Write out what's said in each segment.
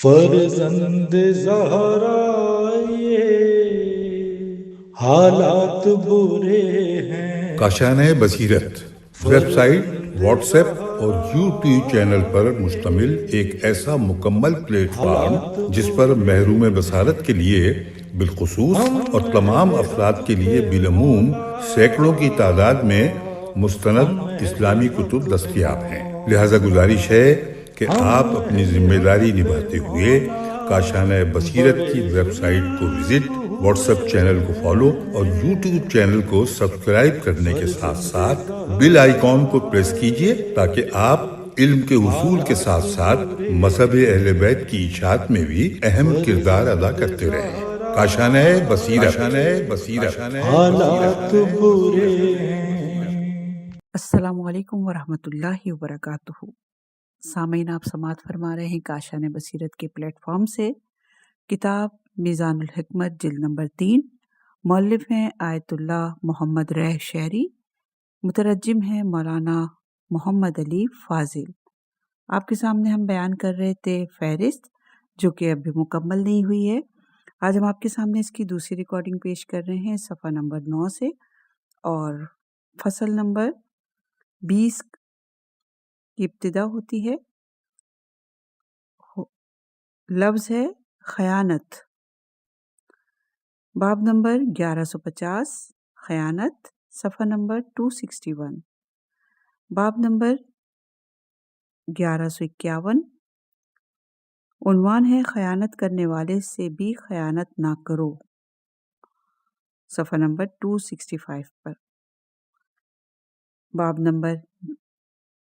فرزند زہرا یہ حالات برے ہیں۔ کاشانۂ بصیرت ویب سائٹ، واٹس ایپ اور یوٹیوب چینل پر مشتمل ایک ایسا مکمل پلیٹ فارم جس پر محروم بصارت کے لیے بالخصوص اور تمام افراد کے لیے بالعموم سینکڑوں کی تعداد میں مستند اسلامی کتب دستیاب ہیں۔ لہذا گزارش ہے کہ آپ اپنی ذمہ داری نبھاتے ہوئے کاشانۂ بصیرت کی ویب سائٹ کو وزٹ، واٹس ایپ چینل کو فالو اور یوٹیوب چینل کو سبسکرائب کرنے کے ساتھ ساتھ بیل آئیکن کو پریس کیجئے تاکہ آپ علم کے حصول کے ساتھ ساتھ مذہب اہل بیت کی اشاعت میں بھی اہم کردار ادا کرتے رہیں۔ کاشانۂ بصیرت۔ حالات برے ہیں۔ السلام علیکم ورحمۃ اللہ وبرکاتہ۔ سامعین، آپ سماعت فرما رہے ہیں کاشانِ بصیرت کے پلیٹ فارم سے کتاب میزان الحکمت جلد نمبر 3۔ مؤلف ہیں آیت اللہ محمد ریح شہری، مترجم ہیں مولانا محمد علی فاضل۔ آپ کے سامنے ہم بیان کر رہے تھے فہرست، جو کہ ابھی مکمل نہیں ہوئی ہے۔ آج ہم آپ کے سامنے اس کی دوسری ریکارڈنگ پیش کر رہے ہیں صفحہ نمبر 9 سے، اور فصل نمبر 20 کی ابتدا ہوتی ہے۔ لفظ ہے خیانت۔ باب نمبر 1150 خیانت، صفحہ نمبر 261۔ باب نمبر 1151 عنوان ہے خیانت کرنے والے سے بھی خیانت نہ کرو، صفحہ نمبر 265 پر۔ باب نمبر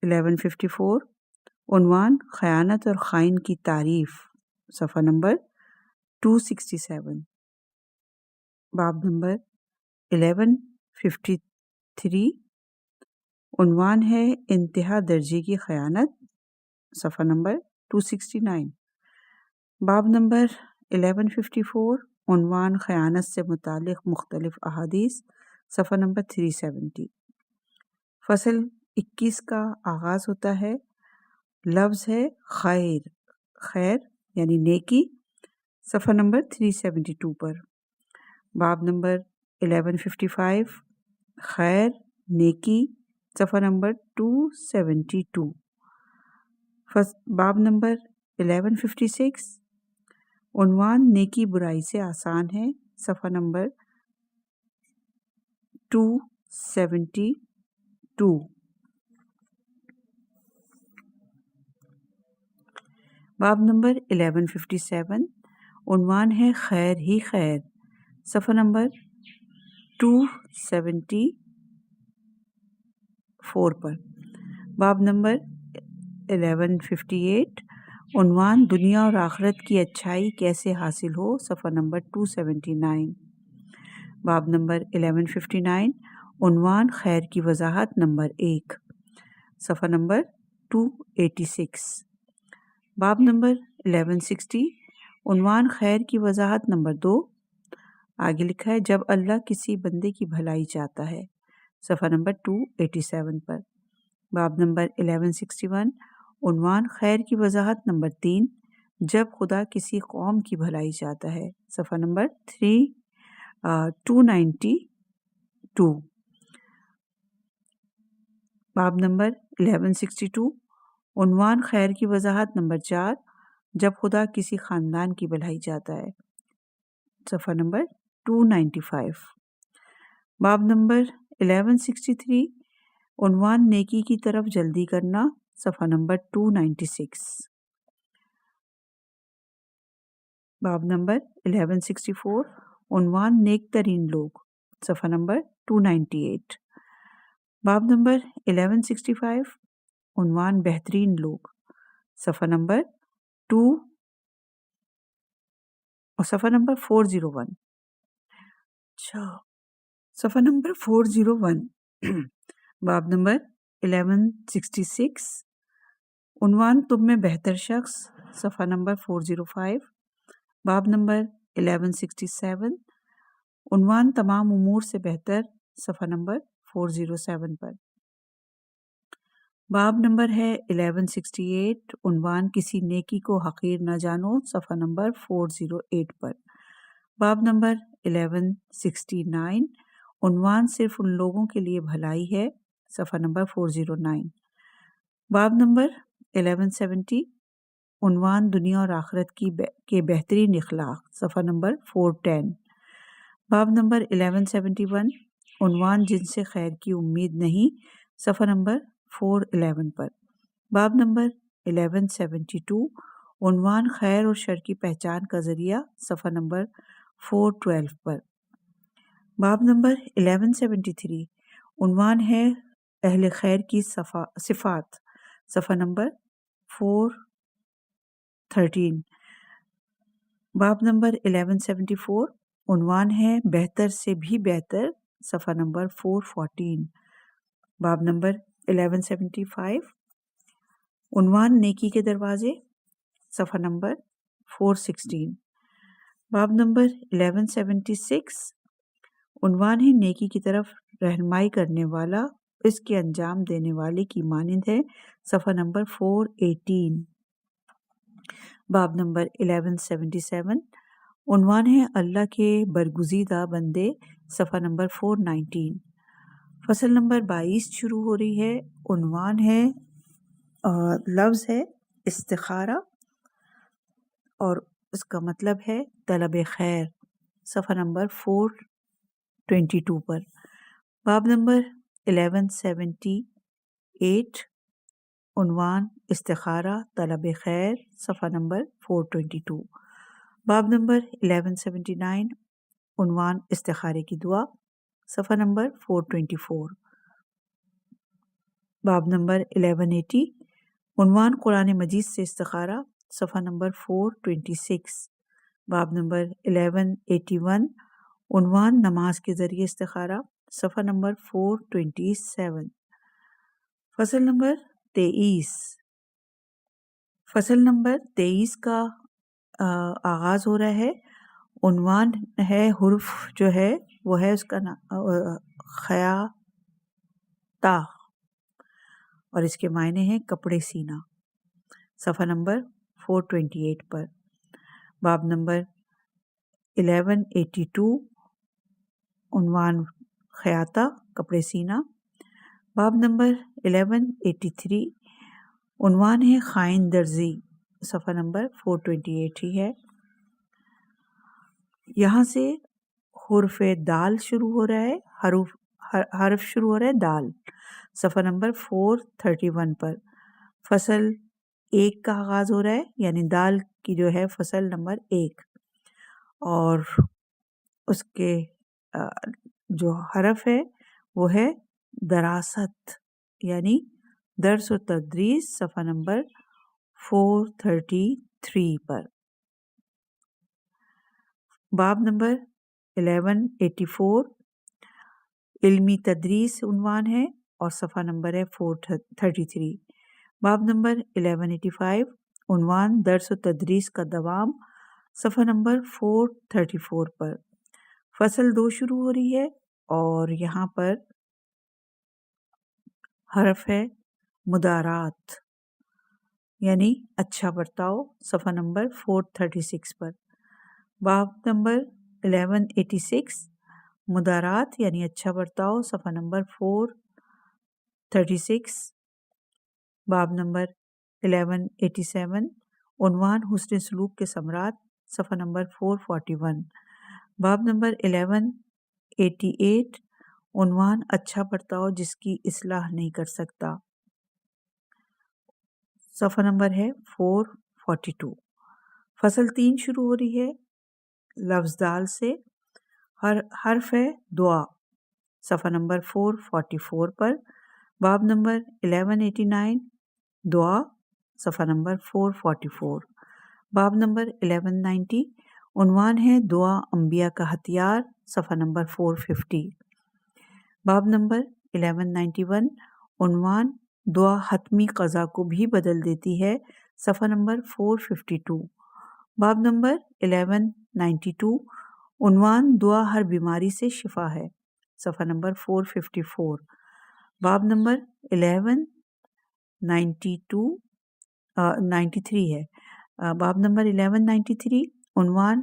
1154 عنوان خیانت اور خائن کی تعریف، صفحہ نمبر 267۔ باب نمبر 1153 عنوان ہے انتہا درجے کی خیانت، صفحہ نمبر 269۔ باب نمبر 1154 عنوان خیانت سے متعلق مختلف احادیث، صفحہ نمبر 370۔ فصل 21 کا آغاز ہوتا ہے۔ لفظ ہے خیر، خیر یعنی نیکی، صفحہ نمبر 372 پر۔ باب نمبر 1155 خیر، نیکی، صفحہ نمبر 272۔ باب نمبر 1156 عنوان نیکی برائی سے آسان ہے، صفحہ نمبر 272۔ باب نمبر 1157 عنوان ہے خیر ہی خیر، صفحہ نمبر 274 پر۔ باب نمبر 1158 عنوان دنیا اور آخرت کی اچھائی کیسے حاصل ہو، صفحہ نمبر 279۔ باب نمبر 1159 عنوان خیر کی وضاحت نمبر 1، صفحہ نمبر 286۔ باب نمبر 1160 عنوان خیر کی وضاحت نمبر 2، آگے لکھا ہے جب اللہ کسی بندے کی بھلائی چاہتا ہے، صفحہ نمبر 287 پر۔ باب نمبر 1161 عنوان خیر کی وضاحت نمبر 3، جب خدا کسی قوم کی بھلائی چاہتا ہے، صفحہ نمبر 292۔ باب نمبر 1162 عنوان خیر کی وضاحت نمبر 4، جب خدا کسی خاندان کی بھلائی چاہتا ہے، صفحہ نمبر 295۔ باب نمبر 1163 عنوان نیکی کی طرف جلدی کرنا، صفحہ نمبر 296۔ باب نمبر 1164 عنوان نیک ترین لوگ، صفحہ نمبر 298۔ باب نمبر 1165 عنوان بہترین لوگ، صفحہ نمبر 401۔ صفحہ نمبر 401۔ باب نمبر 1166 عنوان تم میں بہتر شخص، صفحہ نمبر 405۔ باب نمبر 1167 عنوان تمام امور سے بہتر، صفحہ نمبر 407 پر۔ باب نمبر ہے 1168، عنوان کسی نیکی کو حقیر نہ جانو، صفحہ نمبر 408 پر۔ باب نمبر 1169، عنوان صرف ان لوگوں کے لیے بھلائی ہے، صفحہ نمبر 409۔ باب نمبر 1170، عنوان دنیا اور آخرت کے بہترین اخلاق، صفحہ نمبر 410۔ باب نمبر 1171، عنوان جن سے خیر کی امید نہیں، صفحہ نمبر 411 پر۔ باب نمبر 1172، عنوان خیر اور شر کی پہچان کا ذریعہ، صفحہ نمبر 412 پر۔ باب نمبر 1173، عنوان ہے اہل خیر کی صفات، صفحہ نمبر 413۔ باب نمبر 1174، عنوان ہے بہتر سے بھی بہتر، صفحہ نمبر 414۔ باب نمبر 1175، عنوان نیکی کے دروازے، صفحہ نمبر 416۔ باب نمبر 1176، عنوان ہے نیکی کی طرف رہنمائی کرنے والا اس کے انجام دینے والے کی مانند ہے، صفحہ نمبر 418۔ باب نمبر 1177، عنوان ہے اللہ کے برگزیدہ بندے، صفحہ نمبر 419۔ فصل نمبر 22 شروع ہو رہی ہے، عنوان ہے لفظ ہے استخارہ اور اس کا مطلب ہے طلب خیر، صفحہ نمبر 422 پر۔ باب نمبر 1178، عنوان استخارہ طلب خیر، صفحہ نمبر 422۔ باب نمبر 1179، عنوان استخارے کی دعا، صفحہ نمبر 424۔ باب نمبر 1180، عنوان قرآن مجید سے استخارہ، صفحہ نمبر 426۔ باب نمبر 1181، عنوان نماز کے ذریعے استخارہ، صفحہ نمبر 427۔ فصل نمبر 23، فصل نمبر 23 کا آغاز ہو رہا ہے، عنوان ہے حرف جو ہے وہ ہے اس کا خیاطہ اور اس کے معنی ہیں کپڑے سینا، صفحہ نمبر 428 پر۔ باب نمبر 1182، عنوان خیاطہ کپڑے سینا۔ باب نمبر 1183، عنوان ہے خائن درزی، صفحہ نمبر 428 ہی ہے۔ یہاں سے حرف دال شروع ہو رہا ہے، حرف شروع ہو رہا ہے دال، صفحہ نمبر 431 پر۔ فصل 1 کا آغاز ہو رہا ہے، یعنی دال کی جو ہے فصل نمبر 1، اور اس کے جو حرف ہے وہ ہے دراست، یعنی درس و تدریس، صفحہ نمبر 433 پر۔ باب نمبر 1184، علمی تدریس عنوان ہے اور صفحہ نمبر ہے 433۔ باب نمبر 1185، عنوان درس و تدریس کا دوام، صفحہ نمبر 434 پر۔ فصل 2 شروع ہو رہی ہے اور یہاں پر حرف ہے مدارات، یعنی اچھا برتاؤ، صفحہ نمبر 436 پر۔ باب نمبر 1186، مدارات یعنی اچھا برتاؤ، صفحہ نمبر 436۔ باب نمبر 1187، عنوان حسن سلوک کے ثمرات، صفحہ نمبر 441۔ باب نمبر 1188، عنوان اچھا برتاؤ جس کی اصلاح نہیں کر سکتا، صفحہ نمبر ہے 442۔ فصل 3 شروع ہو رہی ہے لفظ دال سے، حرف ہے دعا، صفحہ نمبر 444 پر۔ باب نمبر 1189، دعا، صفحہ نمبر 444۔ باب نمبر 1190، عنوان ہے دعا انبیاء کا ہتھیار، صفحہ نمبر 450۔ باب نمبر 1191، عنوان دعا حتمی قضا کو بھی بدل دیتی ہے، صفحہ نمبر 452۔ باب نمبر 1192، عنوان دعا ہر بیماری سے شفا ہے، صفحہ نمبر 454۔ باب نمبر 93 ہے. باب نمبر 1193 عنوان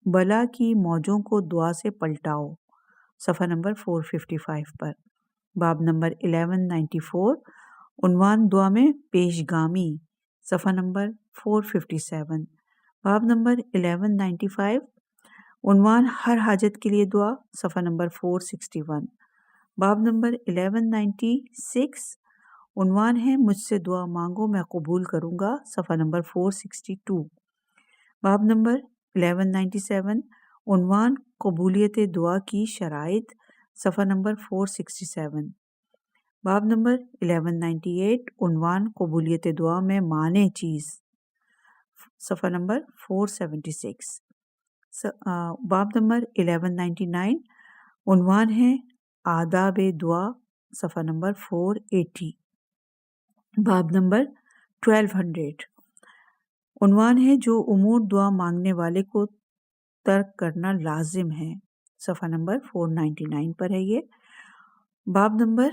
بلا کی موجوں کو دعا سے پلٹاؤ، صفحہ نمبر 455 پر. باب نمبر 1194 عنوان دعا میں پیشگامی، صفحہ نمبر 457. باب نمبر 1195 عنوان ہر حاجت کے لیے دعا، صفحہ نمبر 461. باب نمبر 1196 عنوان ہے مجھ سے دعا مانگو میں قبول کروں گا، صفحہ نمبر 462. باب نمبر 1197 عنوان قبولیت دعا کی شرائط، صفحہ نمبر 467. باب نمبر 1198 عنوان قبولیت دعا میں مانع چیز، صفحہ نمبر 476. باب نمبر 1199 عنوان ہے آداب دعا، صفحہ نمبر 480. باب نمبر 1200 عنوان ہے جو امور دعا مانگنے والے کو ترک کرنا لازم ہے، صفحہ نمبر 499 پر ہے یہ. باب نمبر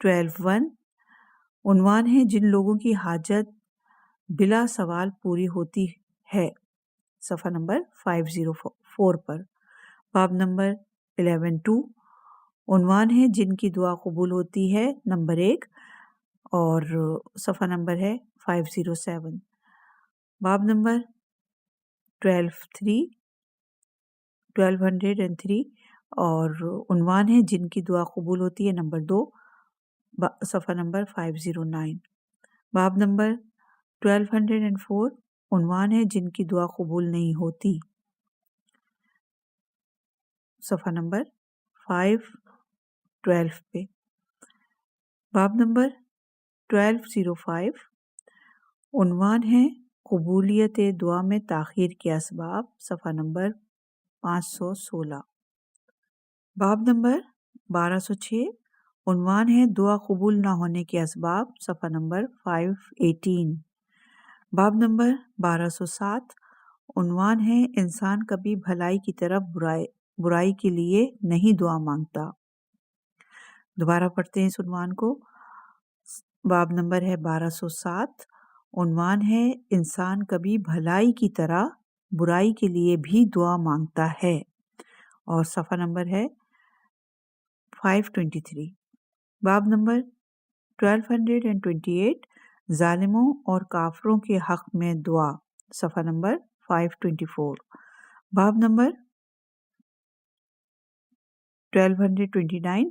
12(1) عنوان ہے جن لوگوں کی حاجت بلا سوال پوری ہوتی ہے، صفحہ نمبر 504 پر. باب نمبر 11(2) عنوان ہے جن کی دعا قبول ہوتی ہے، نمبر 1، اور صفحہ نمبر ہے 507. باب نمبر 1203 اور عنوان ہے جن کی دعا قبول ہوتی ہے، نمبر 2، صفحہ نمبر 509. باب نمبر 1204 عنوان ہے جن کی دعا قبول نہیں ہوتی، صفحہ نمبر 512 پہ. باب نمبر 1205 عنوان ہے قبولیت دعا میں تاخیر کے اسباب، صفحہ نمبر 516. باب نمبر 1206 عنوان ہے دعا قبول نہ ہونے کے اسباب، صفحہ نمبر 518. باب نمبر 1207 عنوان ہے انسان کبھی بھلائی کی طرف برائی کے لیے نہیں دعا مانگتا. دوبارہ پڑھتے ہیں اس عنوان کو. باب نمبر ہے 1207 عنوان ہے انسان کبھی بھلائی کی طرح برائی کے لیے بھی دعا مانگتا ہے، اور صفحہ نمبر ہے 523. باب نمبر 1228 ظالموں اور کافروں کے حق میں دعا، صفحہ نمبر 524. باب نمبر 1229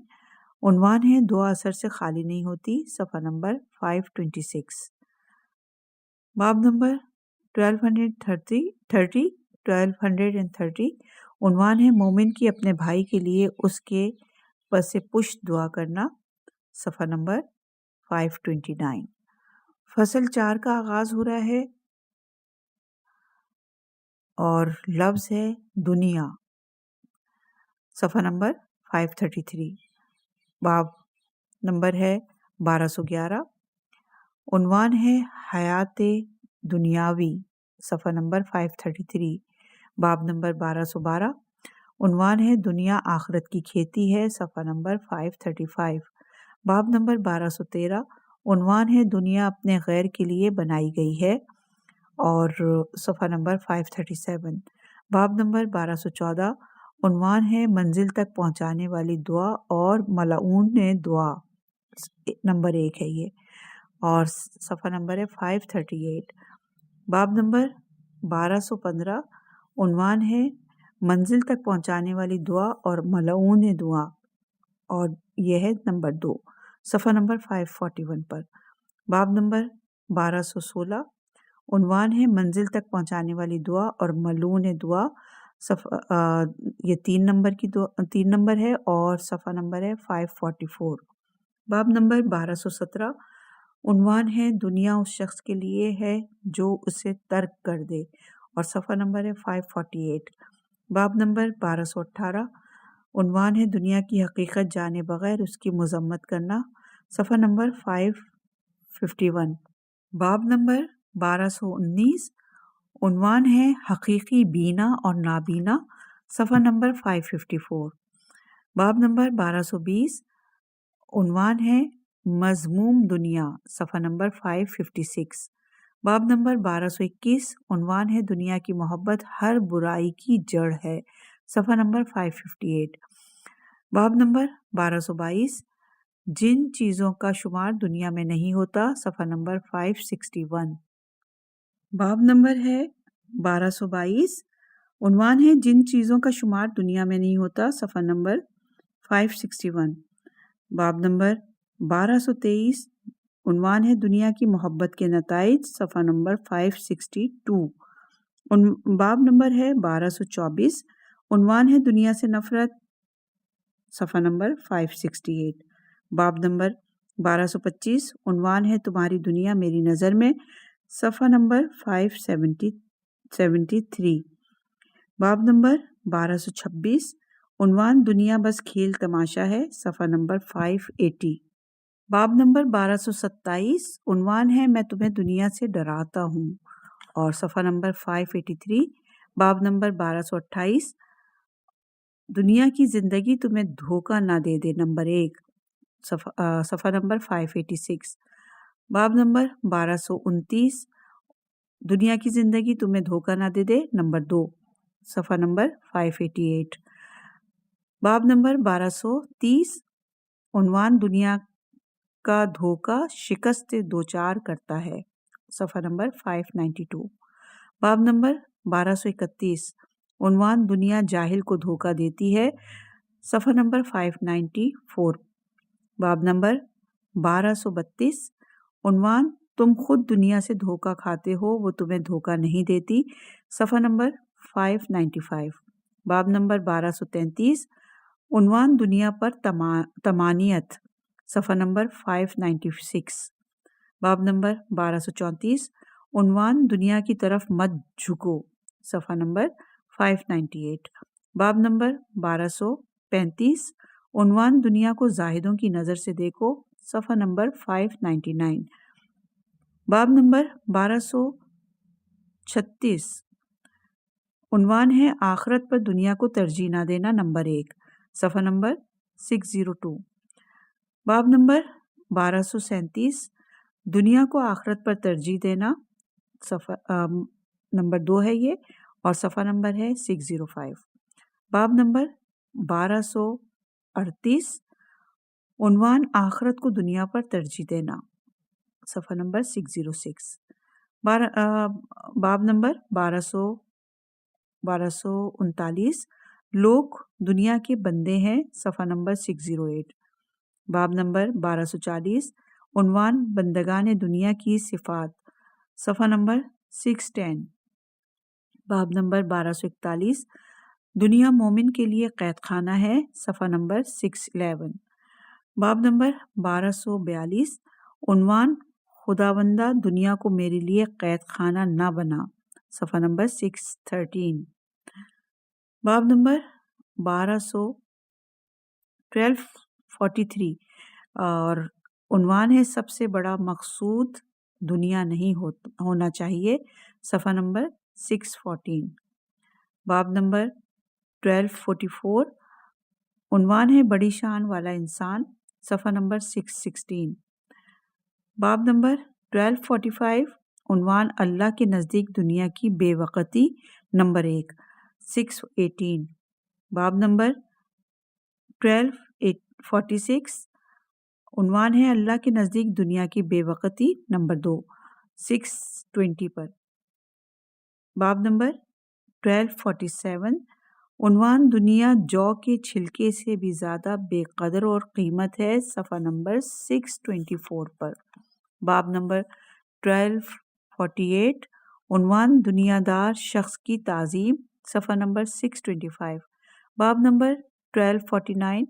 عنوان ہے دعا اثر سے خالی نہیں ہوتی، صفحہ نمبر 526. باب نمبر 1230 عنوان ہے مومن کی اپنے بھائی کے لیے اس کے پس پشت دعا کرنا، صفحہ نمبر 529. فصل 4 کا آغاز ہو رہا ہے اور لفظ ہے دنیا، صفحہ نمبر 533. باب نمبر ہے 1211 عنوان ہے حیات دنیاوی، صفحہ نمبر 533. باب نمبر 1212 عنوان ہے دنیا آخرت کی کھیتی ہے، صفحہ نمبر 535. باب نمبر 1213 عنوان ہے دنیا اپنے غیر کے لیے بنائی گئی ہے، اور صفحہ نمبر 537. باب نمبر 1214 عنوان ہے منزل تک پہنچانے والی دعا اور ملعون دعا، نمبر 1 ہے یہ، اور صفحہ نمبر ہے 538. باب نمبر 1215 عنوان ہے منزل تک پہنچانے والی دعا اور ملعون دعا، اور یہ ہے نمبر 2، صفحہ نمبر 541 پر. باب نمبر 1216 عنوان ہے منزل تک پہنچانے والی دعا اور ملعون دعا، یہ 3 نمبر ہے اور صفحہ نمبر ہے 544. باب نمبر 1217 عنوان ہے دنیا اس شخص کے لیے ہے جو اسے ترک کر دے، اور صفحہ نمبر ہے 548. باب نمبر 1218 عنوان ہے دنیا کی حقیقت جانے بغیر اس کی مذمت کرنا، صفحہ نمبر 551. باب نمبر 1219 عنوان ہے حقیقی بینا اور نابینا، صفحہ نمبر 554. باب نمبر 1220 عنوان ہے مذموم دنیا، صفحہ نمبر 556۔ باب نمبر 1221، عنوان ہے دنیا کی محبت ہر برائی کی جڑ ہے، صفحہ نمبر 558۔ باب نمبر 1222، جن چیزوں کا شمار دنیا میں نہیں ہوتا، صفحہ نمبر 561۔ باب نمبر ہے 1222، عنوان ہے جن چیزوں کا شمار دنیا میں نہیں ہوتا، صفحہ نمبر 561۔ باب نمبر 1223، عنوان ہے دنیا کی محبت کے نتائج، صفحہ نمبر 562۔ باب نمبر ہے 1224، عنوان ہے دنیا سے نفرت، صفحہ نمبر 568۔ باب نمبر 1225، عنوان ہے تمہاری دنیا میری نظر میں، صفحہ نمبر 573۔ باب نمبر 1226، عنوان دنیا بس کھیل تماشا ہے، صفحہ نمبر 580۔ باب نمبر 1227، عنوان ہے میں تمہیں دنیا سے ڈراتا ہوں، اور صفحہ نمبر 583۔ باب نمبر 1228، دنیا کی زندگی تمہیں دھوکہ نہ دے دے، نمبر 1، صفحہ نمبر 586۔ باب نمبر 1229، دنیا کی زندگی تمہیں دھوکہ نہ دے دے، نمبر 2، صفحہ نمبر 588۔ باب نمبر 1230، عنوان دنیا کا دھوکہ شکست دوچار کرتا ہے، صفحہ نمبر 592۔ باب نمبر 1231، عنوان دنیا جاہل کو دھوکہ دیتی ہے، صفحہ نمبر 594۔ باب نمبر 1232، عنوان تم خود دنیا سے دھوکہ کھاتے ہو، وہ تمہیں دھوکہ نہیں دیتی، صفحہ نمبر 595۔ باب نمبر 1233، عنوان دنیا پر طمانینت، صفحہ نمبر 596۔ باب نمبر 1234، عنوان دنیا کی طرف مت جھکو، صفحہ نمبر 598۔ باب نمبر 1235، عنوان دنیا کو زاہدوں کی نظر سے دیکھو، صفحہ نمبر 599۔ باب نمبر 1236، عنوان ہے آخرت پر دنیا کو ترجیح نہ دینا، نمبر 1، صفحہ نمبر 602۔ باب نمبر 1237، دنیا کو آخرت پر ترجیح دینا، صفحہ نمبر 2 ہے یہ، اور صفحہ نمبر ہے 605۔ باب نمبر 1238، عنوان آخرت کو دنیا پر ترجیح دینا، صفحہ نمبر 606۔ باب نمبر 1239، لوگ دنیا کے بندے ہیں، صفحہ نمبر 608۔ باب نمبر 1240، عنوان بندگان دنیا کی صفات، صفحہ نمبر 610۔ باب نمبر 1241، دنیا مومن کے لیے قید خانہ ہے، صفحہ نمبر 611۔ باب نمبر 1242، عنوان خداوندہ دنیا کو میرے لیے قید خانہ نہ بنا، صفحہ نمبر 613۔ باب نمبر 1243، اور عنوان ہے سب سے بڑا مقصود دنیا نہیں ہونا چاہیے، صفحہ نمبر 614۔ باب نمبر 1244، عنوان ہے بڑی شان والا انسان، صفحہ نمبر 616۔ باب نمبر 1245، عنوان اللہ کے نزدیک دنیا کی بے وقتی، نمبر 1، 618۔ باب نمبر 1246، عنوان ہے اللہ کے نزدیک دنیا کی بے وقتی، نمبر 2، 620 پر۔ باب نمبر 1247، عنوان دنیا جو کے چھلکے سے بھی زیادہ بے قدر اور قیمت ہے، صفحہ نمبر 624 پر۔ باب نمبر 1248، عنوان دنیا دار شخص کی تعظیم، صفحہ نمبر 625۔ باب نمبر 1249،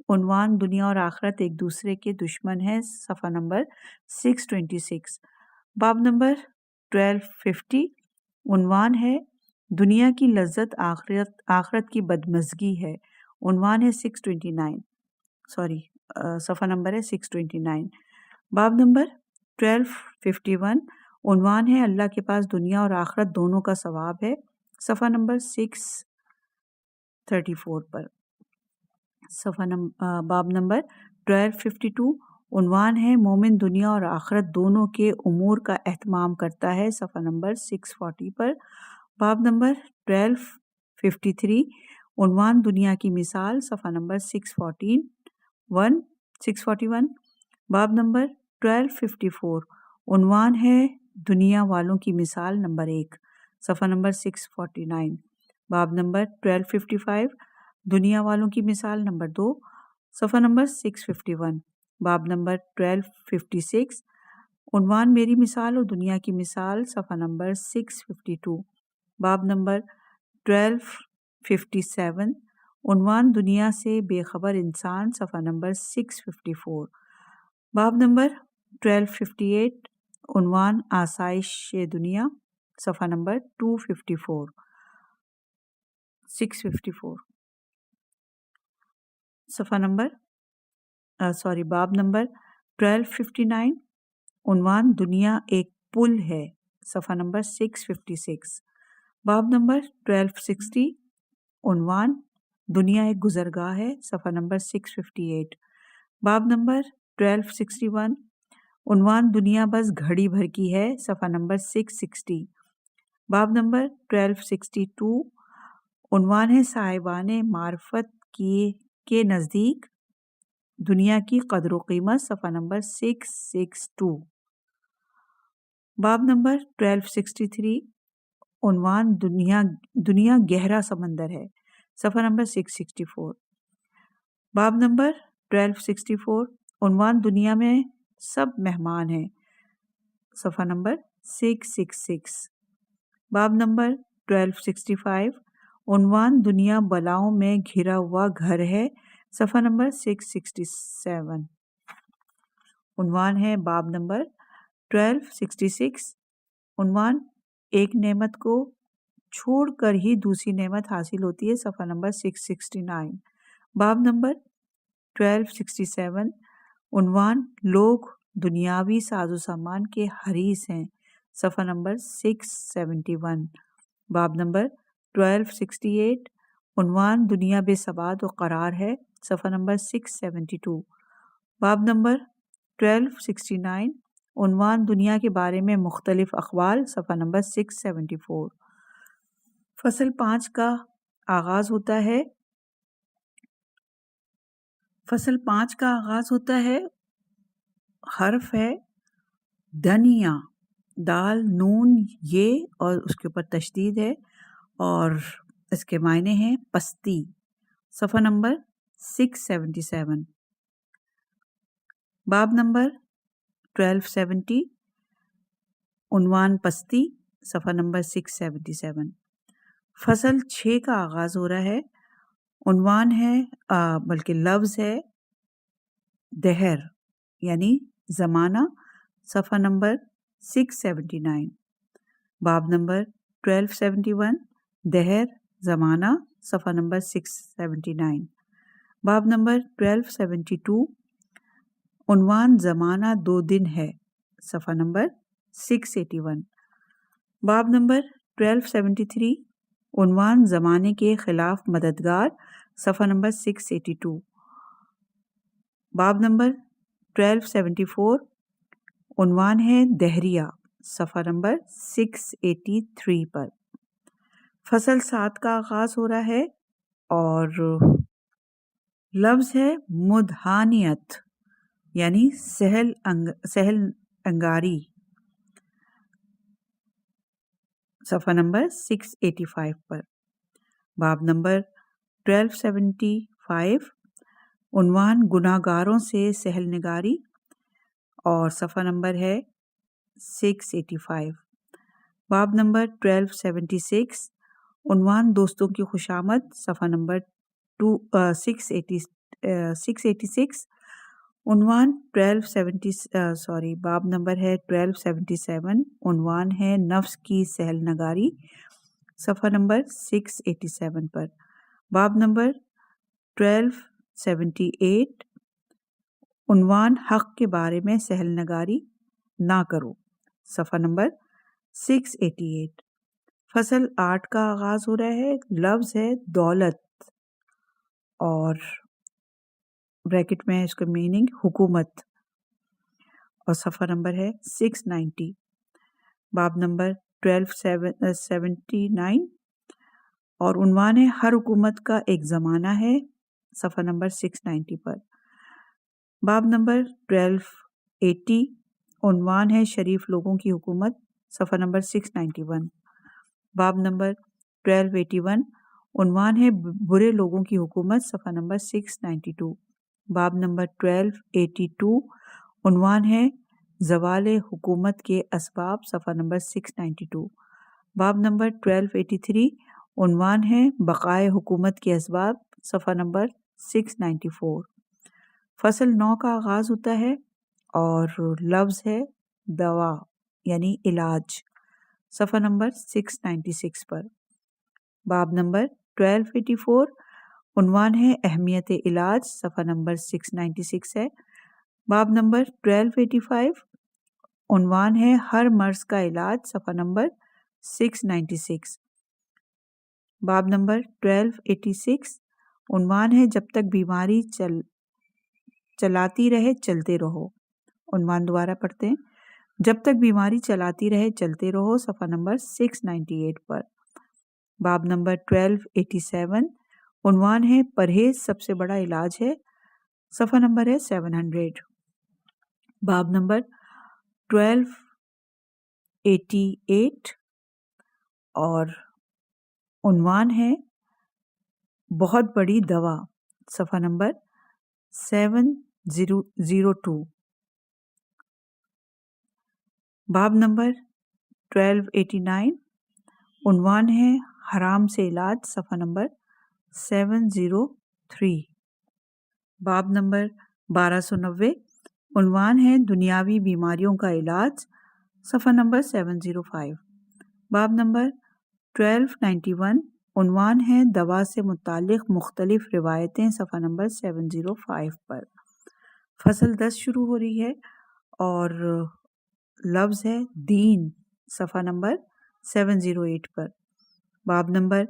عنوان دنیا اور آخرت ایک دوسرے کے دشمن ہیں، صفحہ نمبر 626۔ باب نمبر 1250، عنوان ہے دنیا کی لذت آخرت کی بدمزگی ہے، عنوان ہے 629، صفحہ نمبر ہے 629۔ باب نمبر 1251، عنوان ہے اللہ کے پاس دنیا اور آخرت دونوں کا ثواب ہے، صفحہ نمبر 634 پر۔ باب نمبر 1252، عنوان ہے مومن دنیا اور آخرت دونوں کے امور کا اہتمام کرتا ہے، صفحہ نمبر 640 پر۔ باب نمبر 1253 عنوان دنیا کی مثال، صفحہ نمبر 641۔ باب نمبر 1254 عنوان ہے دنیا والوں کی مثال نمبر 1، صفحہ نمبر 649۔ باب نمبر 1255 دنیا والوں کی مثال نمبر 2، صفحہ نمبر 651۔ باب نمبر 1256 عنوان میری مثال اور دنیا کی مثال، صفحہ نمبر 652۔ باب نمبر 1257 عنوان دنیا سے بے خبر انسان، صفحہ نمبر 654۔ باب نمبر 1258 عنوان آسائش دنیا، صفحہ نمبر 654۔ باب نمبر 1259 عنوان دنیا ایک پل ہے، صفحہ نمبر 656۔ باب نمبر 1260 عنوان دنیا ایک گزرگاہ ہے، صفحہ نمبر 658۔ باب نمبر 1261 عنوان دنیا بس گھڑی بھر کی ہے، صفحہ نمبر 660۔ باب نمبر 1262 عنوان ہے صاحبان معرفت کے نزدیک دنیا کی قدر و قیمت، صفحہ نمبر 662۔ باب نمبر 1263 عنوان دنیا گہرا سمندر ہے، صفحہ نمبر 664۔ باب نمبر 1264 عنوان دنیا میں سب مہمان ہیں، صفحہ نمبر 666۔ باب نمبر 1265 عنوان دنیا بلاؤں میں گھرا ہوا گھر ہے، صفحہ نمبر 667۔ عنوان ہے باب نمبر 1266 عنوان ایک نعمت کو چھوڑ کر ہی دوسری نعمت حاصل ہوتی ہے، صفحہ نمبر 669۔ باب نمبر 1267 عنوان لوگ دنیاوی ساز و سامان کے حریص ہیں، صفحہ نمبر 671۔ باب نمبر 1268 عنوان دنیا بے ثبات و قرار ہے، صفحہ نمبر 672۔ باب نمبر 1269 عنوان دنیا کے بارے میں مختلف اقوال، صفحہ نمبر 674۔ فصل 5 کا آغاز ہوتا ہے حرف ہے دنیا، دال نون یہ اور اس کے اوپر تشدید ہے اور اس کے معنی ہیں پستی، صفحہ نمبر 677۔ باب نمبر 1270 عنوان پستی، صفحہ نمبر 677۔ فصل 6 کا آغاز ہو رہا ہے، عنوان ہے بلکہ لفظ ہے دہر یعنی زمانہ، صفحہ نمبر 679۔ باب نمبر 1271 دہر زمانہ، صفحہ نمبر 679۔ باب نمبر 1272 عنوان زمانہ 2 دن ہے، صفحہ نمبر 681۔ باب نمبر 1273 عنوان زمانے کے خلاف مددگار، صفحہ نمبر 682۔ باب نمبر 1274 عنوان ہے دہریہ، صفحہ نمبر 683 پر۔ فصل 7 کا آغاز ہو رہا ہے اور لفظ ہے مدہانیت یعنی سہل انگاری، صفحہ نمبر 685 پر۔ باب نمبر 1275 عنوان گناہ گاروں سے سہل نگاری اور صفحہ نمبر ہے 685۔ باب نمبر 1276 عنوان دوستوں کی خوشامد، صفحہ نمبر 686۔ عنوان باب نمبر ہے 1277 عنوان ہے نفس کی سہل نگاری، صفحہ نمبر 687 پر۔ باب نمبر 1278 عنوان حق کے بارے میں سہل نگاری نہ کرو، صفحہ نمبر 688۔ فصل 8 کا آغاز ہو رہا ہے، لفظ ہے دولت اور بریکٹ میں اس کا میننگ حکومت، اور صفحہ نمبر ہے 690. باب نمبر 1279 اور عنوان ہے ہر حکومت کا ایک زمانہ ہے، صفحہ نمبر 690 پر. باب نمبر 1280 عنوان ہے شریف لوگوں کی حکومت، صفحہ نمبر 691. باب نمبر 1281 عنوان ہے برے لوگوں کی حکومت، صفحہ نمبر 692. باب نمبر 1282 عنوان ہے زوال حکومت کے اسباب، صفحہ نمبر 692. باب نمبر 1283 عنوان ہے بقائے حکومت کے اسباب، صفحہ نمبر 694. فصل 9 کا آغاز ہوتا ہے اور لفظ ہے دوا یعنی علاج، صفحہ نمبر 696 پر. باب نمبر 1284 عنوان ہے اہمیت علاج، صفحہ نمبر 696 ہے. باب نمبر 1285 عنوان ہے ہر مرض کا علاج، صفحہ نمبر 696. باب نمبر 1286 عنوان ہے جب تک بیماری چلاتی رہے چلتے رہو. عنوان دوبارہ پڑھتے ہیں، جب تک بیماری چلاتی رہے چلتے رہو، صفحہ نمبر 698 پر. باب نمبر 1287 عنوان ہے پرہیز سب سے بڑا علاج ہے، صفحہ نمبر ہے 700. باب نمبر 1288 اور عنوان ہے بہت بڑی دوا، صفحہ نمبر 702. باب نمبر 1289 عنوان ہے حرام سے علاج، صفحہ نمبر 703. باب نمبر 1290 عنوان ہے دنیاوی بیماریوں کا علاج، صفحہ نمبر 705. باب نمبر 1291 عنوان ہے دوا سے متعلق مختلف روایتیں، صفحہ نمبر 705 پر. فصل 10 شروع ہو رہی ہے اور لفظ ہے دین، صفحہ نمبر 708 پر. باب نمبر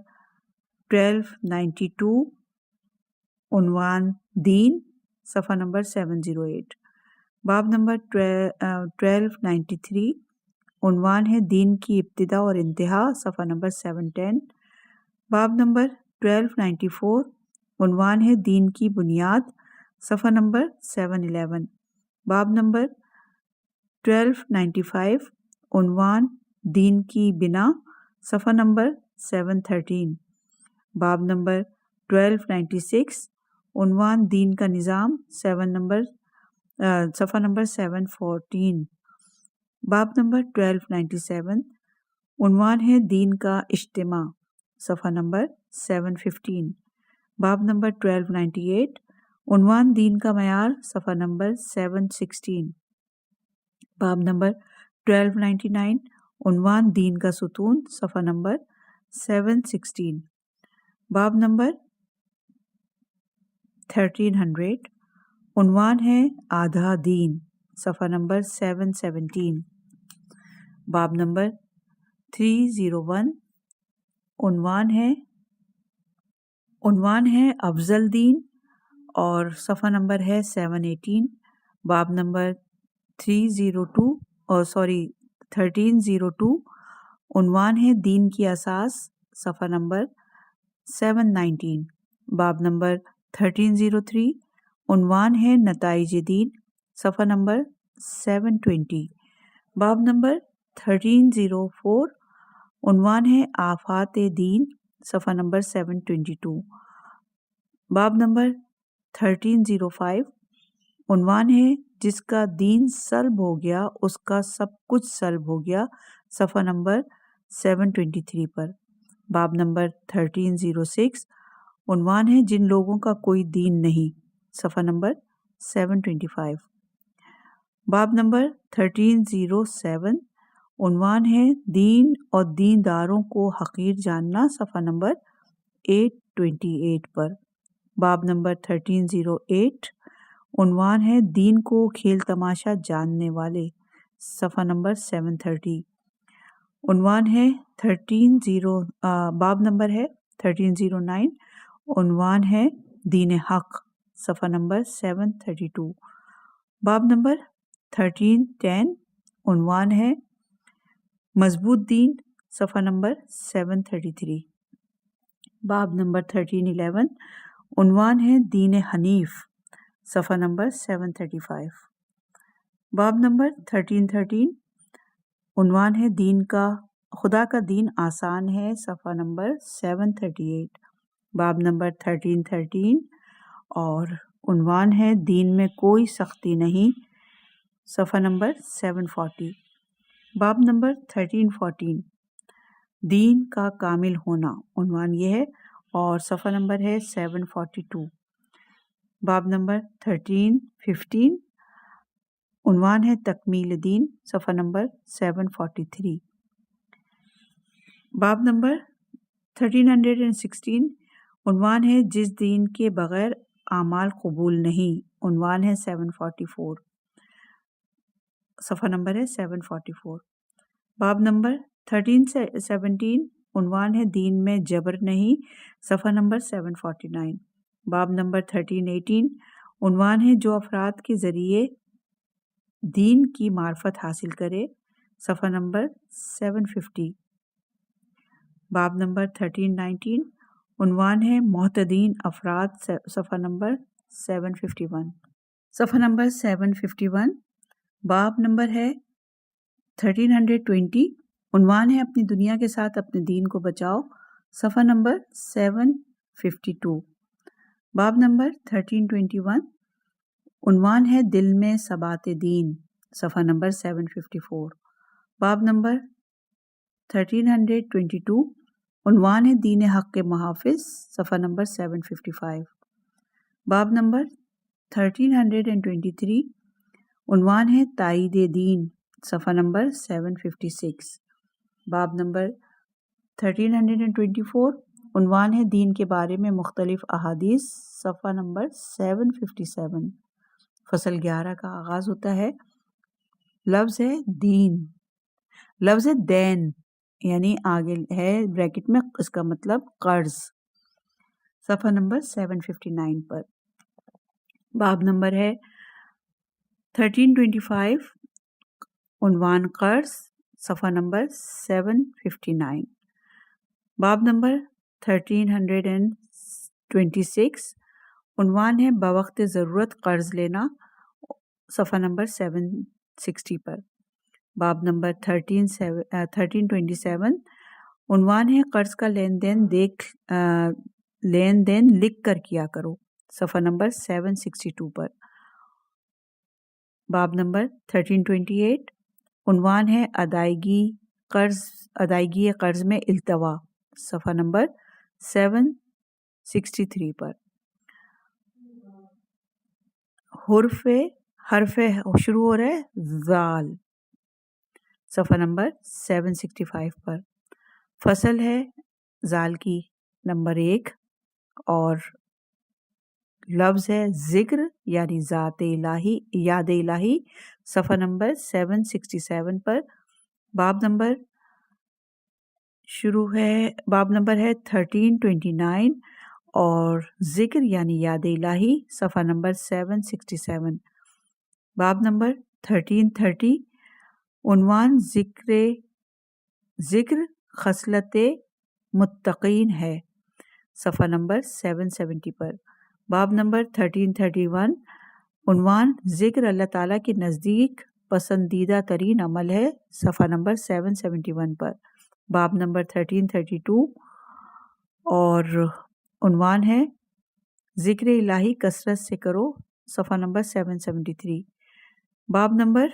1292 عنوان دین، صفحہ نمبر 708. باب نمبر 1293 عنوان ہے دین کی ابتدا اور انتہا، صفحہ نمبر 710. باب نمبر 1294 عنوان ہے دین کی بنیاد، صفحہ نمبر 711. باب نمبر 1295 عنوان دین کی بنا، صفحہ نمبر 713. باب نمبر 1296 عنوان دین کا نظام، صفحہ نمبر 714. باب نمبر 1297 عنوان ہے دین کا اجتماع، صفحہ نمبر 715. باب نمبر 1298 عنوان دین کا معیار، صفحہ نمبر 716. باب نمبر 1299 عنوان دین کا ستون، صفحہ نمبر 716. باب نمبر 1300 عنوان ہے آدھا دین، صفحہ نمبر 717. باب نمبر 301 عنوان ہے افضل دین اور صفحہ نمبر ہے 718. باب نمبر 1302 عنوان ہے دین کی اساس، صفحہ نمبر 719. باب نمبر 1303 عنوان ہے نتائج دین، صفحہ نمبر 720. باب نمبر 1304 عنوان ہے آفات دین، صفحہ نمبر 722. باب نمبر 1305 عنوان ہے جس کا دین سلب ہو گیا اس کا سب کچھ سلب ہو گیا، صفحہ نمبر 723 پر. باب نمبر 1306 عنوان ہے جن لوگوں کا کوئی دین نہیں، صفحہ نمبر 725. باب نمبر 1307 عنوان ہے دین اور دینداروں کو حقیر جاننا، صفحہ نمبر 828 پر. باب نمبر 1308 عنوان ہے دین کو کھیل تماشا جاننے والے، صفحہ نمبر 730. عنوان ہے باب نمبر ہے 1309 عنوان ہے دین حق، صفحہ نمبر 732. باب نمبر 1310 عنوان ہے مضبوط دین، صفحہ نمبر 733۔ باب نمبر 1311 عنوان ہے دین حنیف، صفحہ نمبر 735۔ باب نمبر 1313 عنوان ہے خدا کا دین آسان ہے، صفحہ نمبر 738۔ باب نمبر 1313 اور عنوان ہے دین میں کوئی سختی نہیں، صفحہ نمبر 740۔ باب نمبر 1314 دین کا کامل ہونا، عنوان یہ ہے اور صفحہ نمبر ہے 742۔ باب نمبر 1315 عنوان ہے تکمیل دین، صفحہ نمبر 743۔ باب نمبر 1316 عنوان ہے جس دین کے بغیر اعمال قبول نہیں، عنوان ہے 744، صفحہ نمبر ہے 744۔ باب نمبر 1317 عنوان ہے دین میں جبر نہیں، صفحہ نمبر 749۔ باب نمبر 1318 عنوان ہے جو افراد کے ذریعے دین کی معرفت حاصل کرے، صفحہ نمبر 750۔ باب نمبر 1319 عنوان ہے محتدین افراد، صفحہ نمبر 751۔ صفحہ نمبر 751۔ باب نمبر ہے 1320 عنوان ہے اپنی دنیا کے ساتھ اپنے دین کو بچاؤ، صفحہ نمبر 752۔ باب نمبر 1321 عنوان ہے دل میں ثبات دین، صفحہ نمبر 754۔ باب نمبر 1322 عنوان ہے دین حق کے محافظ، صفحہ نمبر 755۔ باب نمبر 1323 عنوان ہے تائید دین، صفحہ نمبر 756۔ باب نمبر 1324 عنوان ہے دین کے بارے میں مختلف احادیث، صفحہ نمبر 757۔ فصل 11 کا آغاز ہوتا ہے، لفظ ہے دین، لفظ ہے دین یعنی آگے ہے بریکٹ میں اس کا مطلب قرض، صفحہ نمبر 759 پر۔ باب نمبر ہے 1325 عنوان قرض، صفحہ نمبر 759۔ باب نمبر 1326 عنوان ہے بوقت ضرورت قرض لینا، صفحہ نمبر 760 پر۔ باب نمبر 1327 عنوان ہے قرض کا لین دین لکھ کر کیا کرو، صفحہ نمبر 762 پر۔ باب نمبر 1328 عنوان ہے ادائیگی قرض میں التوا، صفحہ نمبر 763 پر۔ حرف شروع ہو رہا ہے ذال، صفحہ نمبر 765 پر۔ فصل ہے ذال کی نمبر 1 اور لفظ ہے ذکر یعنی ذات الہی، یاد الہی، صفحہ نمبر 767 پر۔ باب نمبر ہے 1329 اور ذکر یعنی یاد الہی، صفحہ نمبر 767۔ باب نمبر 1330 عنوان ذکر خصلت متقین ہے، صفحہ نمبر 770 پر۔ باب نمبر 1331 عنوان ذکر اللہ تعالیٰ کے نزدیک پسندیدہ ترین عمل ہے، صفحہ نمبر 771 پر۔ باب نمبر 1332 اور عنوان ہے ذکر الہی کثرت سے کرو، صفحہ نمبر 773۔ باب نمبر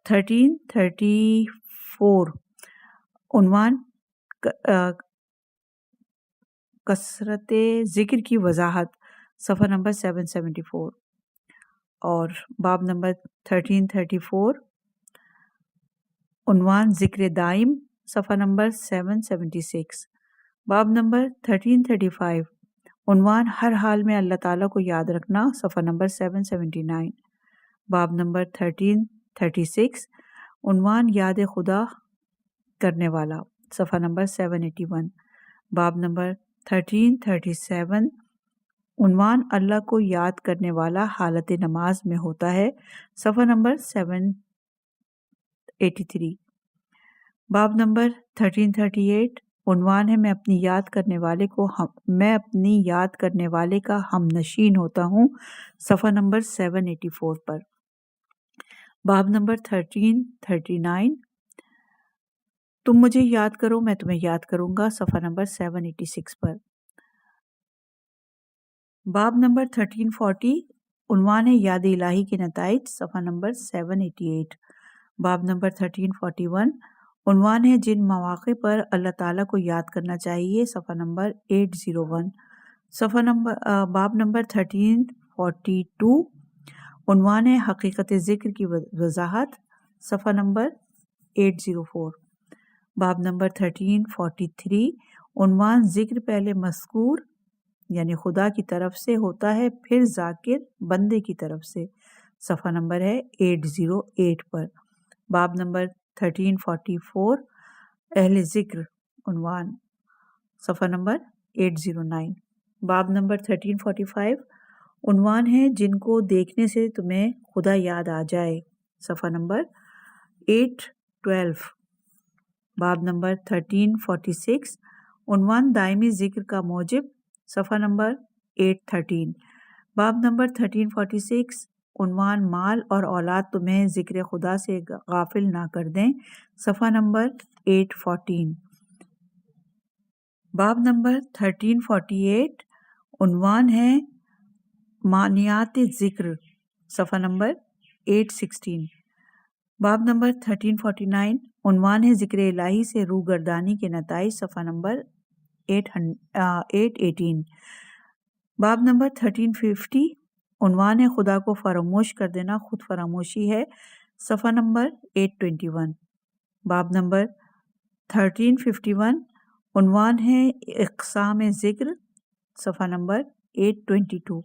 1334 عنوان کثرت ذکر کی وضاحت، صفحہ نمبر 774۔ اور باب نمبر 1334 عنوان ذکر دائم، صفحہ نمبر 776۔ باب نمبر 1335 عنوان ہر حال میں اللہ تعالیٰ کو یاد رکھنا، صفحہ نمبر 779۔ باب نمبر 1336 عنوان یاد خدا کرنے والا، صفحہ نمبر 781۔ باب نمبر 1337 عنوان اللہ کو یاد کرنے والا حالت نماز میں ہوتا ہے، صفحہ نمبر 783۔ باب نمبر 1338، عنوان ہے میں اپنی یاد کرنے والے کا ہم نشین ہوتا ہوں، صفحہ نمبر 784 پر۔ باب نمبر 1339، تم مجھے یاد کرو میں تمہیں یاد کروں گا، صفحہ نمبر 786 پر۔ باب نمبر 1340، عنوان ہے یاد الہی کے نتائج، صفحہ نمبر 788۔ باب نمبر 1341، عنوان ہے جن مواقع پر اللہ تعالیٰ کو یاد کرنا چاہیے، صفحہ نمبر 801۔ باب نمبر 1342، عنوان ہے حقیقت ذکر کی وضاحت، صفحہ نمبر 804۔ باب نمبر 1343، عنوان ذکر پہلے مذکور یعنی خدا کی طرف سے ہوتا ہے، پھر ذاکر بندے کی طرف سے، صفحہ نمبر ہے 808 پر۔ باب نمبر 1344، اہل ذکر عنوان، صفحہ نمبر 809۔ باب نمبر 1345، عنوان ہے جن کو دیکھنے سے تمہیں خدا یاد آ جائے، صفحہ نمبر 812۔ باب نمبر 1346، عنوان دائمی ذکر کا موجب، صفحہ نمبر 813۔ باب نمبر 1346، عنوان مال اور اولاد تمہیں ذکر خدا سے غافل نہ کر دیں، صفحہ نمبر 814۔ باب نمبر 1348، عنوان ہے معنیات ذکر، صفحہ نمبر 816۔ باب نمبر 1349، عنوان ہے ذکر الہی سے روگردانی کے نتائج، صفحہ نمبر 818۔ باب نمبر 1350، عنوان ہے خدا کو فراموش کر دینا خود فراموشی ہے، صفحہ نمبر 821۔ باب نمبر 1351، عنوان ہے اقسام ذکر، صفحہ نمبر 822۔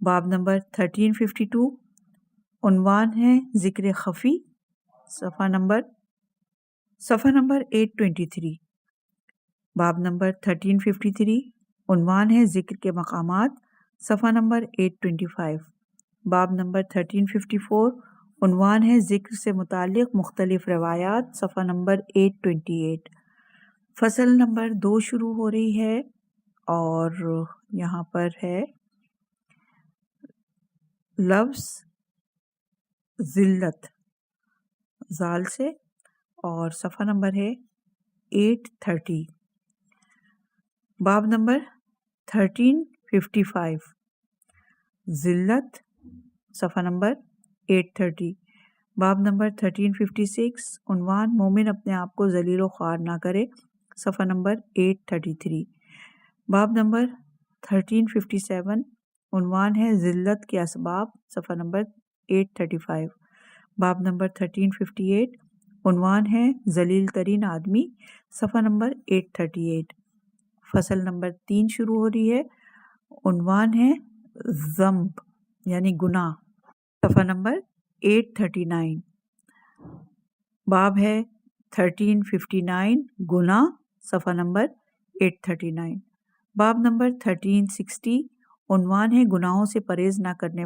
باب نمبر 1352، عنوان ہے ذکر خفی، صفحہ نمبر 823۔ باب نمبر 1353، عنوان ہے ذکر کے مقامات، صفحہ نمبر 825۔ باب نمبر 1354، عنوان ہے ذکر سے متعلق مختلف روایات، صفحہ نمبر 828۔ فصل نمبر 2 شروع ہو رہی ہے اور یہاں پر ہے لفظ ذلت زال سے، اور صفحہ نمبر ہے 830۔ باب نمبر 1355، ذلت، صفحہ نمبر 830۔ باب نمبر 1356، عنوان مومن اپنے آپ کو ذلیل و خوار نہ کرے، صفحہ نمبر 833۔ باب نمبر 1357، عنوان ہے ذلت کے اسباب، صفحہ نمبر 835۔ باب نمبر 1358، عنوان ہے ذلیل ترین آدمی، صفحہ نمبر 838۔ فصل نمبر 3 شروع ہو رہی ہے، عنوان ہے ذنب یعنی گناہ، صفحہ نمبر 839۔ باب ہے 1359، گناہ، صفحہ نمبر 839۔ باب نمبر 1360، عنوان ہے گناہوں سے پرہیز نہ کرنے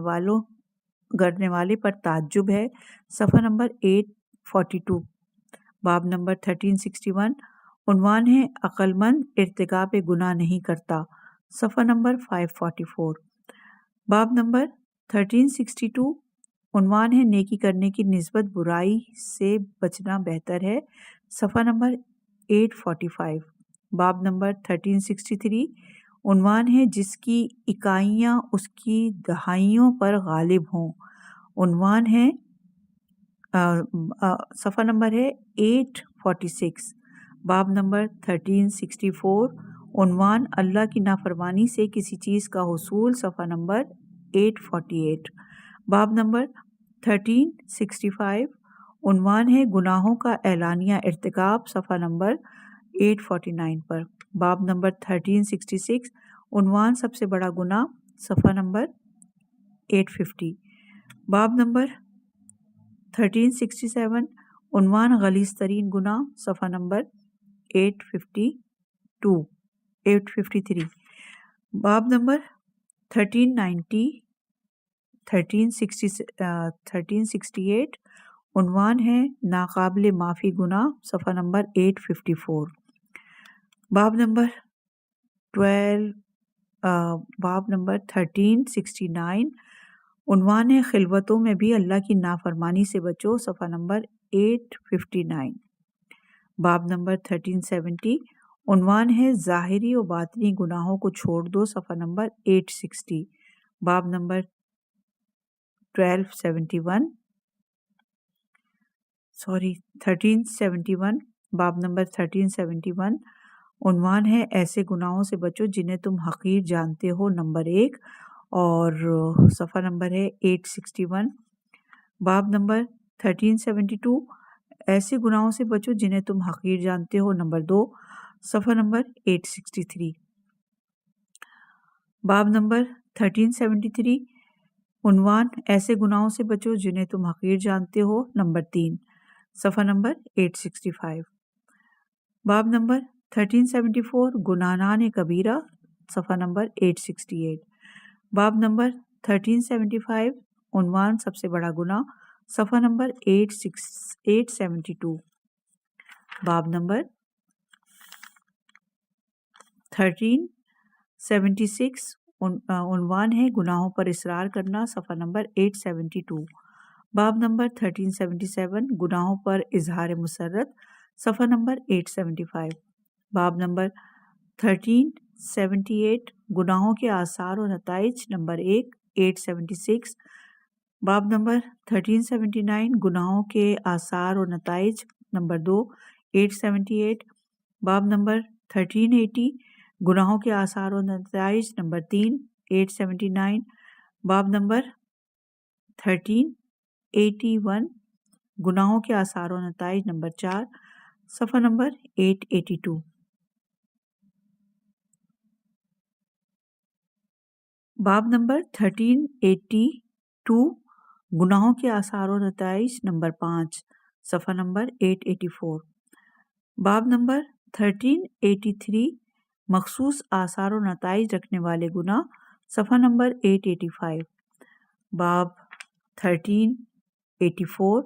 والے پر تعجب ہے، صفحہ نمبر 842۔ باب نمبر 1361، عنوان ہے عقل مند ارتکاب گناہ نہیں کرتا، صفحہ نمبر 544۔ باب نمبر 1362، عنوان ہے نیکی کرنے کی نسبت برائی سے بچنا بہتر ہے، صفحہ نمبر 845۔ باب نمبر 1363، عنوان ہے جس کی اکائیاں اس کی دہائیوں پر غالب ہوں، عنوان ہے صفحہ نمبر ہے 846۔ باب نمبر 1364، عنوان اللہ کی نافرمانی سے کسی چیز کا حصول، صفحہ نمبر 848۔ باب نمبر 1365، عنوان ہے گناہوں کا اعلانیہ ارتکاب، صفحہ نمبر 849 پر۔ باب نمبر 1366، عنوان سب سے بڑا گناہ، صفحہ نمبر 850۔ باب نمبر 1367، عنوان غلیظ ترین گناہ، صفحہ نمبر 853۔ باب نمبر 1390 1368 عنوان ہے ناقابل معافی گناہ، صفحہ نمبر 854۔ باب نمبر 1369 عنوان ہے خلوتوں میں بھی اللہ کی نافرمانی سے بچو، صفحہ نمبر 859۔ باب نمبر 1370 عنوان ہے ظاہری و باطنی گناہوں کو چھوڑ دو، صفحہ نمبر 860۔ باب نمبر 1371 باب نمبر 1371 عنوان ہے ایسے گناہوں سے بچو جنہیں تم حقیر جانتے ہو، نمبر 1، اور صفحہ نمبر ہے 861۔ باب نمبر 1372 ایسے گناہوں سے بچو جنہیں تم حقیر جانتے ہو، نمبر 2، صفحہ نمبر 863۔ باب نمبر 1373 عنوان ایسے گناہوں سے بچو جنہیں تم حقیر جانتے ہو، نمبر 3، صفحہ نمبر 865۔ باب نمبر 1374 گناہان کبیرہ، صفحہ نمبر 868۔ باب نمبر 1375 عنوان سب سے بڑا گناہ، صفحہ نمبر 872۔ باب نمبر 1376 عنوان ہے گناہوں پر اصرار کرنا، صفحہ نمبر 872۔ باب نمبر 1377 گناہوں پر اظہار مسرت، صفحہ نمبر 875۔ باب نمبر 1378 گناہوں کے آثار و نتائج، نمبر 1، 876۔ باب نمبر 1379 گناہوں کے آثار و نتائج، نمبر 2، 878۔ باب نمبر 1380 گناہوں کے آثار و نتائج، نمبر 3، 879۔ باب نمبر 1381 گناہوں کے آثار و نتائج، نمبر 4، صفحہ نمبر 882۔ باب نمبر 1382 گناہوں کے آثار و نتائج، نمبر 5، صفحہ نمبر 884۔ باب نمبر 1383 مخصوص آثار و نتائج رکھنے والے گناہ، صفحہ نمبر 885۔ باب 1384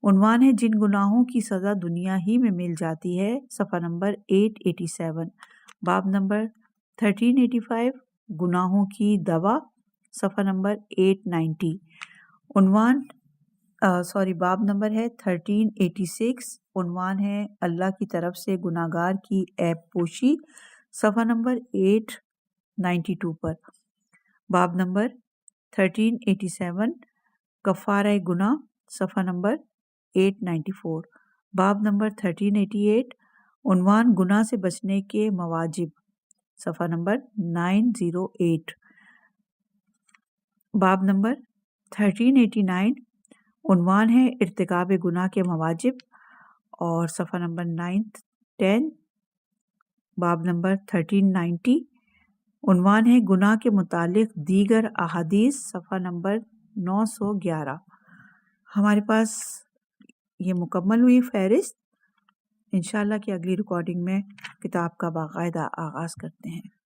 عنوان ہے جن گناہوں کی سزا دنیا ہی میں مل جاتی ہے، صفحہ نمبر 887۔ باب نمبر 1385 گناہوں کی دوا، صفحہ نمبر 890۔ باب نمبر ہے 1386 عنوان ہے اللہ کی طرف سے گناہگار کی عیب پوشی، صفحہ نمبر 892 پر۔ باب نمبر 1387 کفارہ گناہ، صفحہ نمبر 894۔ باب نمبر 1388 عنوان گناہ سے بچنے کے مواجب، صفحہ نمبر 908۔ باب نمبر 1389 عنوان ہے ارتکاب گناہ کے مواجب، اور صفحہ نمبر 910۔ باب نمبر 1390 عنوان ہے گناہ کے متعلق دیگر احادیث، صفحہ نمبر 911۔ ہمارے پاس یہ مکمل ہوئی فہرست۔ انشاءاللہ کہ اگلی ریکارڈنگ میں کتاب کا باقاعدہ آغاز کرتے ہیں۔